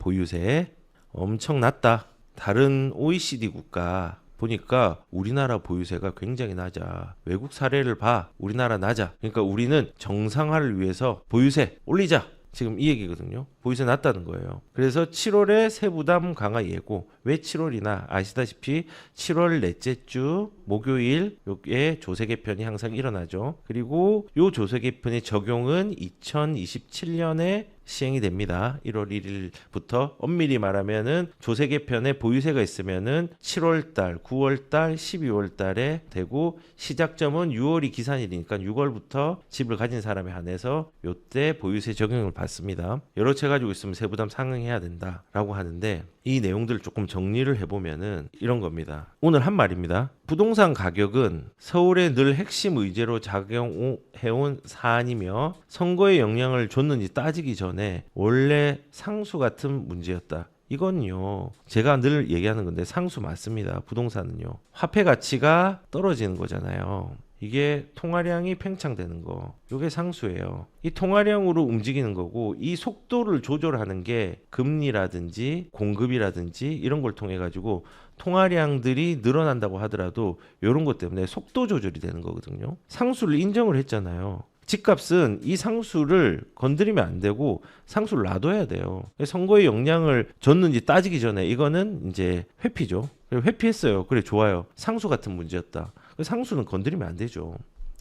보유세 엄청 낮다. 다른 OECD 국가 보니까 우리나라 보유세가 굉장히 낮아. 외국 사례를 봐. 우리나라 낮아. 그러니까 우리는 정상화를 위해서 보유세 올리자. 지금 이 얘기거든요. 보유세 낮다는 거예요. 그래서 7월에 세부담 강화 예고. 왜 7월이나 아시다시피 7월 넷째 주 목요일 요게 조세 개편이 항상 일어나죠. 그리고 요 조세 개편의 적용은 2027년에 시행이 됩니다. 1월 1일부터 엄밀히 말하면은 조세 개편에 보유세가 있으면은 7월 달, 9월 달, 12월 달에 되고 시작점은 6월이 기산일이니까 6월부터 집을 가진 사람에 한해서 요때 보유세 적용을 받습니다. 여러 채 가지고 있으면 세부담 상응해야 된다라고 하는데 이 내용들을 조금 정리를 해보면은 이런 겁니다. 오늘 한 말입니다. 부동산 가격은 서울의 늘 핵심 의제로 작용해온 사안이며 선거에 영향을 줬는지 따지기 전에 원래 상수 같은 문제였다. 이건요, 제가 늘 얘기하는 건데 상수 맞습니다. 부동산은요. 화폐 가치가 떨어지는 거잖아요. 이게 통화량이 팽창되는 거. 이게 상수예요. 이 통화량으로 움직이는 거고 이 속도를 조절하는 게 금리라든지 공급이라든지 이런 걸 통해 가지고 통화량들이 늘어난다고 하더라도 이런 것 때문에 속도 조절이 되는 거거든요. 상수를 인정을 했잖아요. 집값은 이 상수를 건드리면 안 되고 상수를 놔둬야 돼요. 선거에 영향을 줬는지 따지기 전에 이거는 이제 회피죠. 회피했어요. 그래 좋아요. 상수 같은 문제였다. 상수는 건드리면 안 되죠.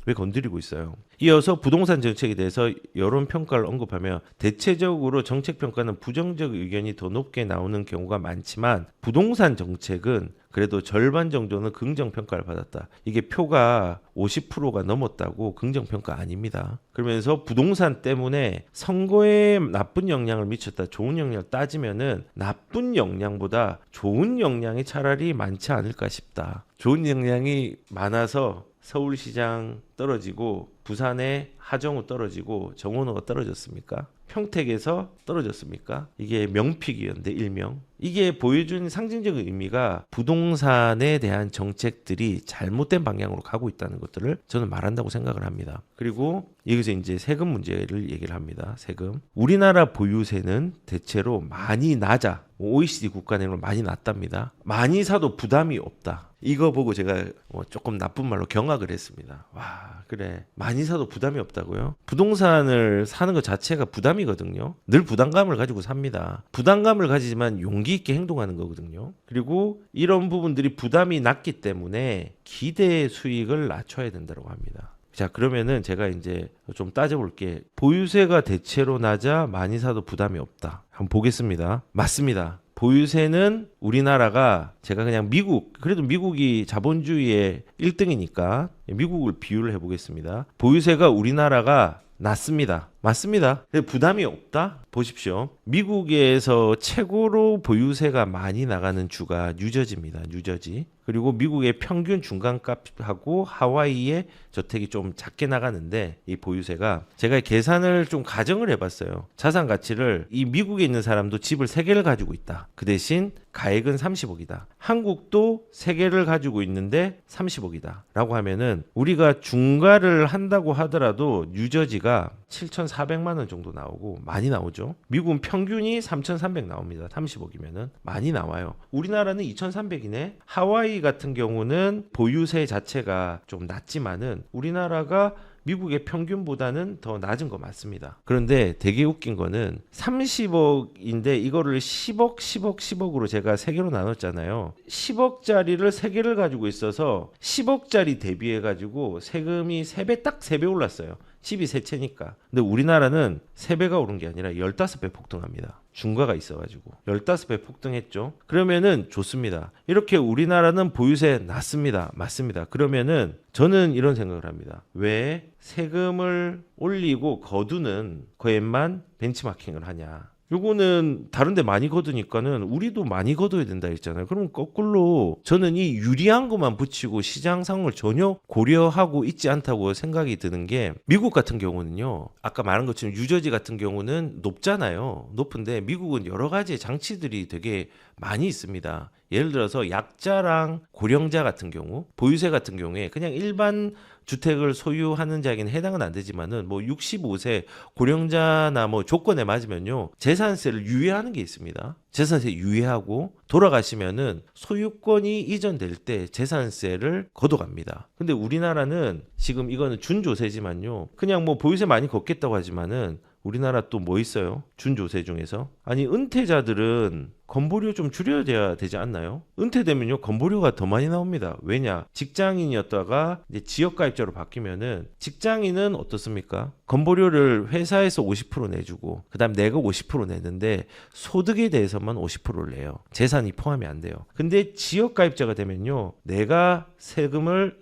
왜 건드리고 있어요? 이어서 부동산 정책에 대해서 여론 평가를 언급하며 대체적으로 정책 평가는 부정적 의견이 더 높게 나오는 경우가 많지만 부동산 정책은 그래도 절반 정도는 긍정 평가를 받았다. 이게 표가 50%가 넘었다고 긍정 평가 아닙니다. 그러면서 부동산 때문에 선거에 나쁜 영향을 미쳤다. 좋은 영향을 따지면은 나쁜 영향보다 좋은 영향이 차라리 많지 않을까 싶다. 좋은 영향이 많아서 서울시장 떨어지고 부산의 하정우 떨어지고 정원호가 떨어졌습니까? 평택에서 떨어졌습니까? 이게 명픽이었는데 일명. 이게 보여준 상징적 의미가 부동산에 대한 정책들이 잘못된 방향으로 가고 있다는 것들을 저는 말한다고 생각을 합니다. 그리고 여기서 이제 세금 문제를 얘기를 합니다. 세금. 우리나라 보유세는 대체로 많이 낮아. OECD 국가 내용으로 많이 낮답니다. 많이 사도 부담이 없다. 이거 보고 제가 조금 나쁜 말로 경악을 했습니다. 와, 그래. 많이 사도 부담이 없다고요? 부동산을 사는 것 자체가 부담이거든요. 늘 부담감을 가지고 삽니다. 부담감을 가지지만 용기 있게 행동하는 거거든요. 그리고 이런 부분들이 부담이 낮기 때문에 기대 수익을 낮춰야 된다고 합니다. 자, 그러면은 제가 이제 좀 따져볼게. 보유세가 대체로 낮아 많이 사도 부담이 없다. 한번 보겠습니다. 맞습니다. 보유세는 우리나라가 제가 그냥 그래도 미국이 자본주의의 1등이니까 미국을 비유를 해보겠습니다. 보유세가 우리나라가 낮습니다. 맞습니다. 근데 부담이 없다? 보십시오. 미국에서 최고로 보유세가 많이 나가는 주가 뉴저지입니다. 뉴저지. 그리고 미국의 평균 중간값하고 하와이의 저택이 좀 작게 나가는데 이 보유세가 제가 계산을 좀 가정을 해봤어요. 자산 가치를 이 미국에 있는 사람도 집을 3개를 가지고 있다. 그 대신 가액은 30억이다. 한국도 3개를 가지고 있는데 30억이다. 라고 하면은 우리가 중과를 한다고 하더라도 뉴저지가 7,400만 원 정도 나오고 많이 나오죠. 미국은 평균이 3,300 나옵니다. 30억이면은 많이 나와요. 우리나라는 2,300이네. 하와이 같은 경우는 보유세 자체가 좀 낮지만은 우리나라가 미국의 평균보다는 더 낮은 거 맞습니다. 그런데 되게 웃긴 거는 30억인데 이거를 10억, 10억, 10억으로 제가 3개로 나눴잖아요. 10억짜리를 3개를 가지고 있어서 10억짜리 대비해가지고 세금이 3배, 딱 3배 올랐어요. 집이 세 채니까. 근데 우리나라는 3배가 오른 게 아니라 15배 폭등합니다. 중과가 있어가지고 15배 폭등했죠. 그러면은 좋습니다. 이렇게 우리나라는 보유세 낮습니다. 맞습니다. 그러면은 저는 이런 생각을 합니다. 왜 세금을 올리고 거두는 거에만 벤치마킹을 하냐. 요거는 다른 데 많이 거두니까는 우리도 많이 거둬야 된다 했잖아요. 그럼 거꾸로 저는 이 유리한 것만 붙이고 시장 상황을 전혀 고려하고 있지 않다고 생각이 드는 게 미국 같은 경우는요. 아까 말한 것처럼 뉴저지 같은 경우는 높잖아요. 높은데 미국은 여러 가지 장치들이 되게 많이 있습니다. 예를 들어서 약자랑 고령자 같은 경우, 보유세 같은 경우에 그냥 일반 주택을 소유하는 자에게는 해당은 안 되지만은 뭐 65세 고령자나 뭐 조건에 맞으면요 재산세를 유예하는 게 있습니다. 재산세 유예하고 돌아가시면은 소유권이 이전될 때 재산세를 걷어갑니다. 근데 우리나라는 지금 이거는 준조세지만요 그냥 뭐 보유세 많이 걷겠다고 하지만은 우리나라 또 뭐 있어요? 준조세 중에서 아니 은퇴자들은 건보료 좀 줄여야 되지 않나요? 은퇴되면요 건보료가 더 많이 나옵니다. 왜냐? 직장인이었다가 이제 지역가입자로 바뀌면은 직장인은 어떻습니까? 건보료를 회사에서 50% 내주고 그다음 내가 50% 내는데 소득에 대해서만 50%를 내요. 재산이 포함이 안 돼요. 근데 지역가입자가 되면요 내가 세금을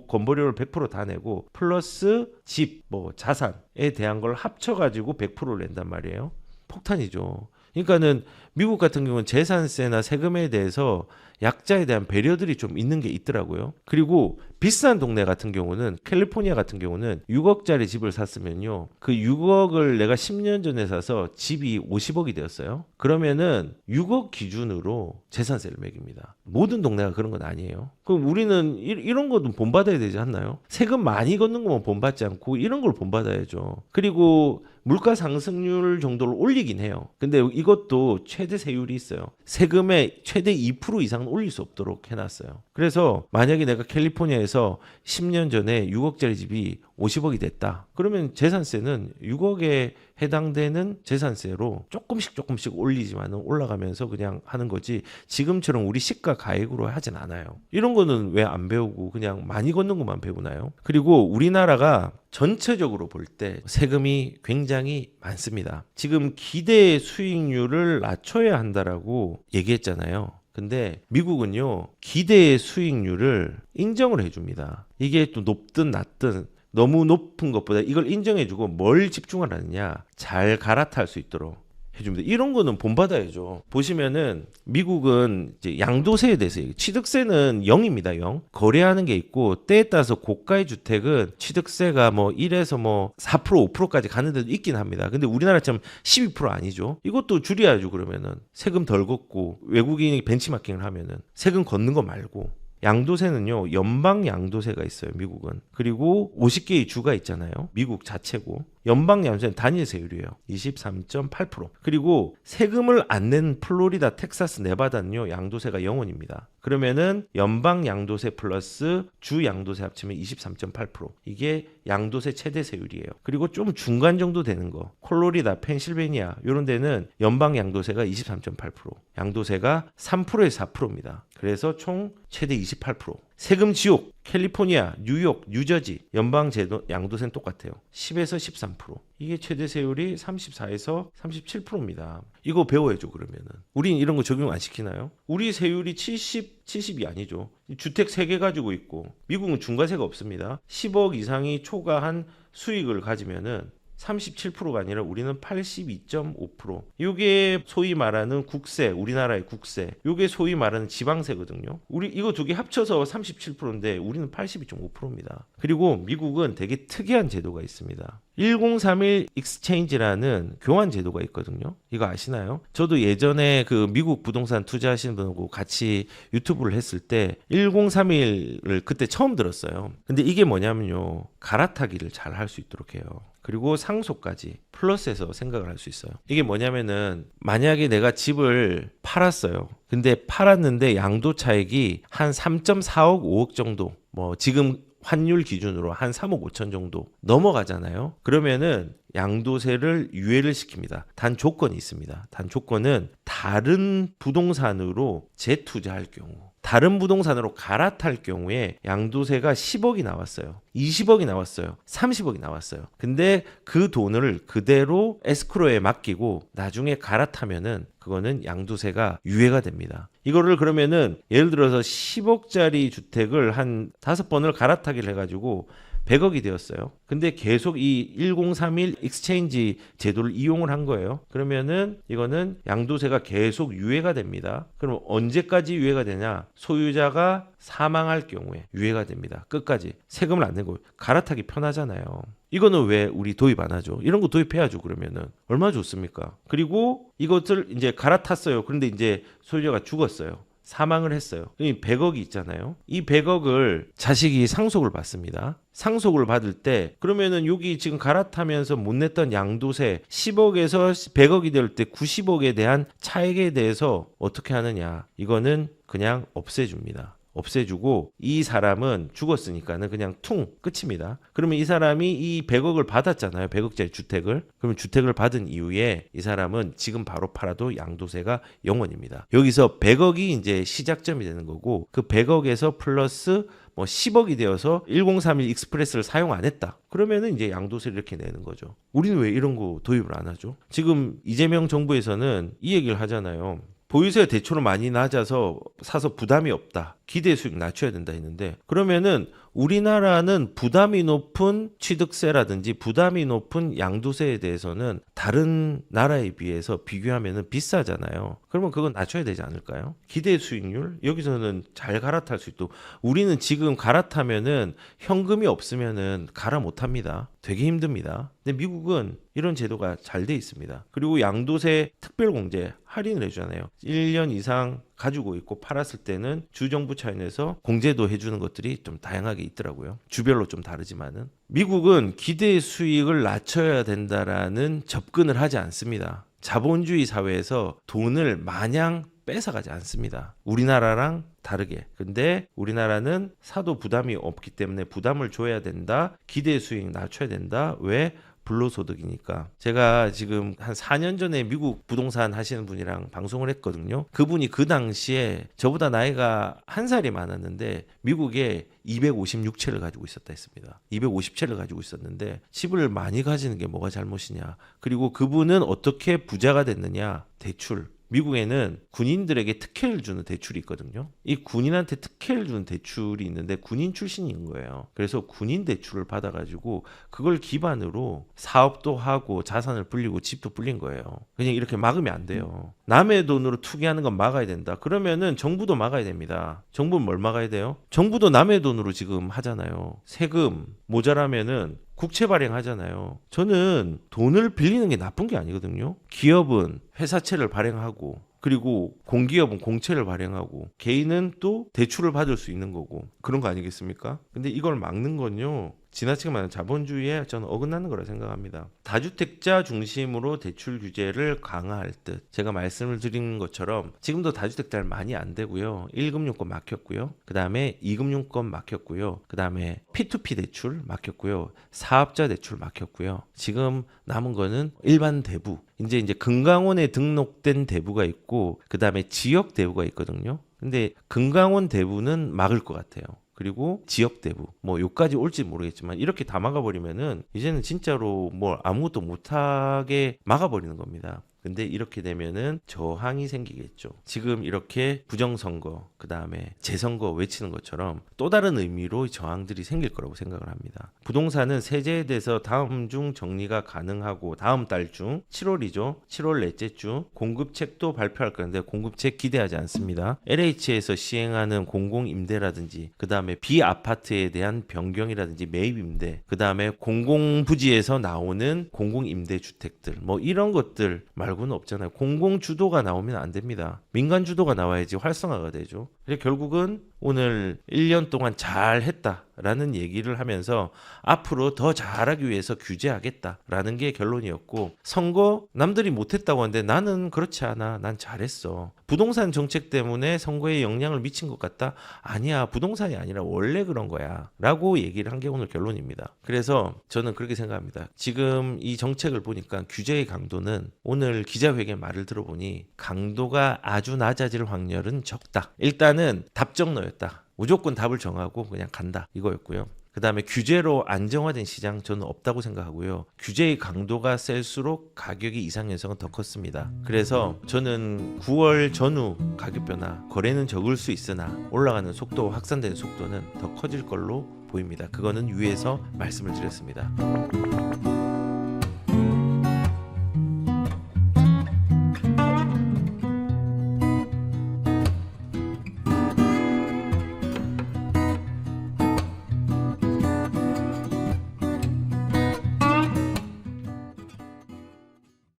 건보료를 100% 다 내고 플러스 집, 뭐 자산에 대한 걸 합쳐가지고 100%를 낸단 말이에요. 폭탄이죠. 그러니까는 미국 같은 경우는 재산세나 세금에 대해서 약자에 대한 배려들이 좀 있는 게 있더라고요. 그리고 비싼 동네 같은 경우는 캘리포니아 같은 경우는 6억짜리 집을 샀으면요. 그 6억을 내가 10년 전에 사서 집이 50억이 되었어요. 그러면은 6억 기준으로 재산세를 매깁니다. 모든 동네가 그런 건 아니에요. 그럼 우리는 이런 것도 본받아야 되지 않나요? 세금 많이 걷는 거면 본받지 않고 이런 걸 본받아야죠. 그리고 물가 상승률 정도를 올리긴 해요. 근데 이것도 최대 세율이 있어요. 세금의 최대 2% 이상은 올릴 수 없도록 해놨어요. 그래서 만약에 내가 캘리포니아에서 10년 전에 6억짜리 집이 50억이 됐다. 그러면 재산세는 6억에 해당되는 재산세로 조금씩 올리지만 올라가면서 그냥 하는 거지 지금처럼 우리 시가 가액으로 하진 않아요. 이런 거는 왜 안 배우고 그냥 많이 걷는 것만 배우나요? 그리고 우리나라가 전체적으로 볼 때 세금이 굉장히 많습니다. 지금 기대 수익률을 낮춰야 한다라고 얘기했잖아요. 근데 미국은요 기대 수익률을 인정을 해줍니다. 이게 또 높든 낮든 너무 높은 것보다 이걸 인정해주고 뭘 집중을 하느냐 잘 갈아탈 수 있도록 해줍니다. 이런 거는 본받아야죠. 보시면은 미국은 이제 양도세에 대해서 취득세는 0입니다. 0. 거래하는 게 있고 때에 따라서 고가의 주택은 취득세가 뭐 1에서 뭐 4% 5%까지 가는 데도 있긴 합니다. 근데 우리나라처럼 12% 아니죠. 이것도 줄여야죠. 그러면은 세금 덜 걷고 외국인이 벤치마킹을 하면은 세금 걷는 거 말고 양도세는요 연방 양도세가 있어요. 미국은. 그리고 50개의 주가 있잖아요. 미국 자체고 연방 양도세는 단일 세율이에요. 23.8%. 그리고 세금을 안 낸 플로리다, 텍사스, 네바다는요 양도세가 0원입니다. 그러면은 연방 양도세 플러스 주 양도세 합치면 23.8%. 이게 양도세 최대 세율이에요. 그리고 좀 중간 정도 되는 거 콜로리다, 펜실베니아 이런 데는 연방 양도세가 23.8%. 양도세가 3%에서 4%입니다. 그래서 총 최대 28%. 세금 지옥 캘리포니아, 뉴욕, 뉴저지 연방 제도 양도세는 똑같아요. 10에서 13%. 이게 최대 세율이 34에서 37%입니다. 이거 배워야죠. 그러면은 우린 이런 거 적용 안 시키나요? 우리 세율이 70이 아니죠. 주택 3개 가지고 있고 미국은 중과세가 없습니다. 10억 이상이 초과한 수익을 가지면은 37%가 아니라 우리는 82.5%. 이게 소위 말하는 국세, 우리나라의 국세. 이게 소위 말하는 지방세거든요. 우리 이거 두 개 합쳐서 37%인데 우리는 82.5%입니다. 그리고 미국은 되게 특이한 제도가 있습니다. 1031 익스체인지라는 교환 제도가 있거든요. 이거 아시나요? 저도 예전에 그 미국 부동산 투자하시는 분하고 같이 유튜브를 했을 때 1031을 그때 처음 들었어요. 근데 이게 뭐냐면요. 갈아타기를 잘 할 수 있도록 해요. 그리고 상속까지 플러스해서 생각을 할 수 있어요. 이게 뭐냐면은 만약에 내가 집을 팔았어요. 근데 팔았는데 양도 차익이 한 3.4억 5억 정도 뭐 지금 환율 기준으로 한 3억 5천 정도 넘어가잖아요. 그러면은 양도세를 유예를 시킵니다. 단 조건이 있습니다. 단 조건은 다른 부동산으로 재투자할 경우 다른 부동산으로 갈아탈 경우에 양도세가 10억이 나왔어요. 20억이 나왔어요. 30억이 나왔어요. 근데 그 돈을 그대로 에스크로에 맡기고 나중에 갈아타면은 그거는 양도세가 유예가 됩니다. 이거를 그러면은 예를 들어서 10억짜리 주택을 한 5번을 갈아타기를 해가지고 100억이 되었어요. 근데 계속 이 1031 익스체인지 제도를 이용을 한 거예요. 그러면은 이거는 양도세가 계속 유예가 됩니다. 그럼 언제까지 유예가 되냐? 소유자가 사망할 경우에 유예가 됩니다. 끝까지 세금을 안 내고 갈아타기 편하잖아요. 이거는 왜 우리 도입 안 하죠? 이런 거 도입해야죠. 그러면은 얼마나 좋습니까? 그리고 이것을 이제 갈아탔어요. 그런데 이제 소유자가 죽었어요. 사망을 했어요. 이 100억이 있잖아요. 이 100억을 자식이 상속을 받습니다. 상속을 받을 때 그러면은 여기 지금 갈아타면서 못 냈던 양도세 10억에서 100억이 될 때 90억에 대한 차액에 대해서 어떻게 하느냐. 이거는 그냥 없애줍니다. 없애주고 이 사람은 죽었으니까는 그냥 퉁 끝입니다. 그러면 이 사람이 이 100억을 받았잖아요. 100억짜리 주택을. 그러면 주택을 받은 이후에 이 사람은 지금 바로 팔아도 양도세가 0원입니다. 여기서 100억이 이제 시작점이 되는 거고 그 100억에서 플러스 뭐 10억이 되어서 1031 익스프레스를 사용 안 했다. 그러면은 이제 양도세를 이렇게 내는 거죠. 우리는 왜 이런 거 도입을 안 하죠? 지금 이재명 정부에서는 이 얘기를 하잖아요. 보유세 대출은 많이 낮아서 사서 부담이 없다. 기대 수익 낮춰야 된다 했는데 그러면은 우리나라는 부담이 높은 취득세라든지 부담이 높은 양도세에 대해서는 다른 나라에 비해서 비교하면은 비싸잖아요. 그러면 그건 낮춰야 되지 않을까요? 기대 수익률 여기서는 잘 갈아탈 수 있도록 우리는 지금 갈아타면은 현금이 없으면은 갈아 못합니다. 되게 힘듭니다. 근데 미국은 이런 제도가 잘 돼 있습니다. 그리고 양도세 특별공제 할인을 해주잖아요. 1년 이상 가지고 있고 팔았을 때는 주정부 차원에서 공제도 해주는 것들이 좀 다양하게 있더라고요. 주별로 좀 다르지만은 미국은 기대 수익을 낮춰야 된다라는 접근을 하지 않습니다. 자본주의 사회에서 돈을 마냥 뺏어가지 않습니다. 우리나라랑 다르게. 근데 우리나라는 사도 부담이 없기 때문에 부담을 줘야 된다. 기대 수익 낮춰야 된다. 왜? 불로소득이니까. 제가 지금 한 4년 전에 미국 부동산 하시는 분이랑 방송을 했거든요. 그분이 그 당시에 저보다 나이가 한 살이 많았는데 미국에 256채를 가지고 있었다 했습니다. 250채를 가지고 있었는데 집을 많이 가지는 게 뭐가 잘못이냐. 그리고 그분은 어떻게 부자가 됐느냐. 대출. 미국에는 군인들에게 특혜를 주는 대출이 있거든요. 이 군인한테 특혜를 주는 대출이 있는데 군인 출신인 거예요. 그래서 군인 대출을 받아가지고 그걸 기반으로 사업도 하고 자산을 불리고 집도 불린 거예요. 그냥 이렇게 막으면 안 돼요. 남의 돈으로 투기하는 건 막아야 된다. 그러면은 정부도 막아야 됩니다. 정부는 뭘 막아야 돼요? 정부도 남의 돈으로 지금 하잖아요. 세금 모자라면은 국채 발행하잖아요. 저는 돈을 빌리는 게 나쁜 게 아니거든요. 기업은 회사채를 발행하고 그리고 공기업은 공채를 발행하고 개인은 또 대출을 받을 수 있는 거고 그런 거 아니겠습니까? 근데 이걸 막는 건요. 지나치게 말하는 자본주의에 저는 어긋나는 거라 생각합니다. 다주택자 중심으로 대출 규제를 강화할 듯 제가 말씀을 드린 것처럼 지금도 다주택자를 많이 안 되고요. 1금융권 막혔고요. 그 다음에 2금융권 막혔고요. 그 다음에 P2P 대출 막혔고요. 사업자 대출 막혔고요. 지금 남은 거는 일반 대부. 이제 금강원에 등록된 대부가 있고 그 다음에 지역 대부가 있거든요. 근데 금강원 대부는 막을 것 같아요. 그리고 지역 대부 뭐 요까지 올지 모르겠지만 이렇게 다 막아버리면은 이제는 진짜로 뭐 아무것도 못하게 막아버리는 겁니다. 근데 이렇게 되면은 저항이 생기겠죠. 지금 이렇게 부정선거, 그 다음에 재선거 외치는 것처럼 또 다른 의미로 저항들이 생길 거라고 생각을 합니다. 부동산은 세제에 대해서 다음 중 정리가 가능하고 다음 달 중 7월이죠. 7월 넷째 주 공급책도 발표할 건데 공급책 기대하지 않습니다. LH에서 시행하는 공공임대라든지 그 다음에 비아파트에 대한 변경이라든지 매입임대 그 다음에 공공부지에서 나오는 공공임대주택들 뭐 이런 것들 말고는 없잖아요. 공공주도가 나오면 안 됩니다. 민간주도가 나와야지 활성화가 되죠. 그래서 결국은 오늘 1년 동안 잘했다라는 얘기를 하면서 앞으로 더 잘하기 위해서 규제하겠다라는 게 결론이었고 선거 남들이 못했다고 하는데 나는 그렇지 않아. 난 잘했어. 부동산 정책 때문에 선거에 영향을 미친 것 같다? 아니야. 부동산이 아니라 원래 그런 거야. 라고 얘기를 한 게 오늘 결론입니다. 그래서 저는 그렇게 생각합니다. 지금 이 정책을 보니까 규제의 강도는 오늘 기자회견 말을 들어보니 강도가 아주 낮아질 확률은 적다. 일단은 답정너였다. 무조건 답을 정하고 그냥 간다. 이거였고요. 그 다음에 규제로 안정화된 시장 저는 없다고 생각하고요. 규제의 강도가 셀수록 가격의 이상 현상은 더 컸습니다. 그래서 저는 9월 전후 가격 변화 거래는 적을 수 있으나 올라가는 속도 확산되는 속도는 더 커질 걸로 보입니다. 그거는 위에서 말씀을 드렸습니다.